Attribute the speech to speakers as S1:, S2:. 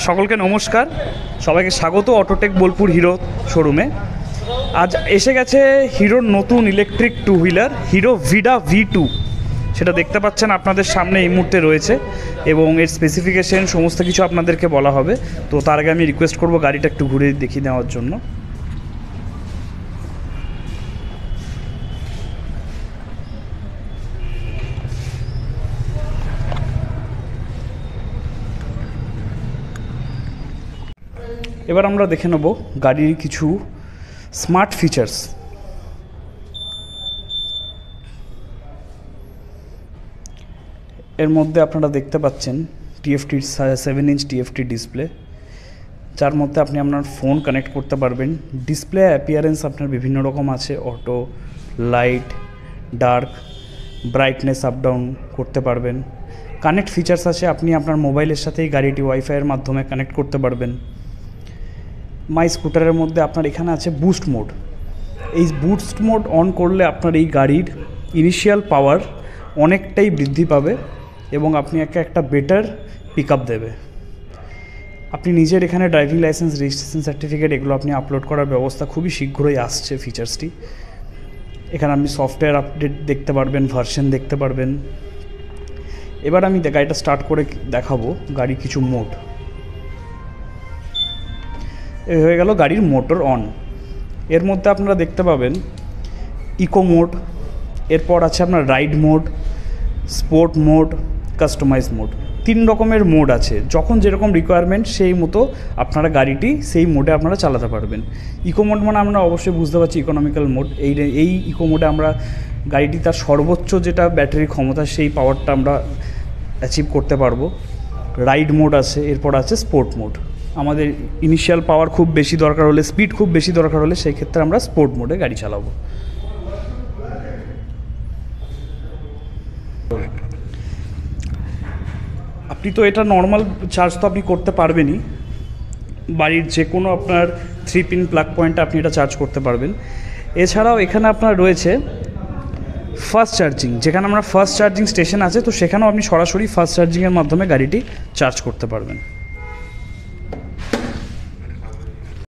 S1: সকলকে নমস্কার, সবাইকে স্বাগত অটোটেক বোলপুর হিরো শোরুমে। আজ এসে গেছে হিরোর নতুন electric two wheeler Hero Vida V2। সেটা দেখতে পাচ্ছেন আপনাদের সামনে এই মুহূর্তে রয়েছে এবং এর স্পেসিফিকেশন সমস্ত কিছু আপনাদেরকে বলা হবে। তো তার আগে আমি রিকোয়েস্ট করব গাড়িটা একটু ঘুরে দেখিয়ে নেওয়ার জন্য। এবার আমরা দেখে নেব গাড়ির কিছু স্মার্ট ফিচার্স। এর মধ্যে আপনারা দেখতে পাচ্ছেন টিএফটির 7 ইঞ্চ টিএফটি ডিসপ্লে, যার মধ্যে আপনি আপনার ফোন কানেক্ট করতে পারবেন। ডিসপ্লে অ্যাপিয়ারেন্স আপনার বিভিন্ন রকম আছে, auto, light, dark, brightness up down করতে পারবেন। কানেক্ট ফিচার্স আছে, আপনি আপনার মোবাইলের সাথে এই গাড়িটি ওয়াইফাইয়ের মাধ্যমে কানেক্ট করতে পারবেন। মাই স্কুটারের মধ্যে আপনার এখানে আছে বুস্ট মোড। এই বুস্ট মোড অন করলে আপনার এই গাড়ির ইনিশিয়াল পাওয়ার অনেকটাই বৃদ্ধি পাবে এবং আপনি একটা বেটার পিক আপ দেবে। আপনি নিজের এখানে ড্রাইভিং লাইসেন্স, রেজিস্ট্রেশন সার্টিফিকেট এগুলো আপনি আপলোড করার ব্যবস্থা খুবই শীঘ্রই আসছে ফিচার্সটি। এখানে আপনি সফটওয়্যার আপডেট দেখতে পারবেন, ভার্সন দেখতে পারবেন। এবার আমি গাড়িটা স্টার্ট করে দেখাবো গাড়ির কিছু মোড। এই হয়ে গেল গাড়ির মোটর অন। এর মধ্যে আপনারা দেখতে পাবেন ইকো মোড, এরপর আছে আপনার ride mode, sport mode, customize mode. 3 রকমের মোড আছে, যখন যেরকম রিকোয়ারমেন্ট সেই মতো আপনারা গাড়িটি সেই মোডে আপনারা চালাতে পারবেন। ইকো মোড মানে আমরা অবশ্যই বুঝতে পারছি ইকোনমিক্যাল মোড। এই ইকো মোডে আমরা গাড়িটি তার সর্বোচ্চ যেটা ব্যাটারি ক্ষমতা সেই পাওয়ারটা আমরা অ্যাচিভ করতে পারবো। রাইড মোড আছে, এরপর আছে স্পোর্ট মোড। আমাদের ইনিশিয়াল পাওয়ার খুব বেশি দরকার হলে, স্পিড খুব বেশি দরকার হলে সেই ক্ষেত্রে আমরা স্পোর্ট মোডে গাড়ি চালাবো। আপনি তো এটা নর্মাল চার্জ তো আপনি করতে পারবেনই, বাড়ির যে কোনো আপনার 3 পিন প্লাগ পয়েন্টে আপনি এটা চার্জ করতে পারবেন। এছাড়াও এখানে আপনার রয়েছে ফাস্ট চার্জিং, যেখানে আমরা ফাস্ট চার্জিং স্টেশন আছে, তো সেখানেও আপনি সরাসরি ফাস্ট চার্জিংয়ের মাধ্যমে গাড়িটি চার্জ করতে পারবেন।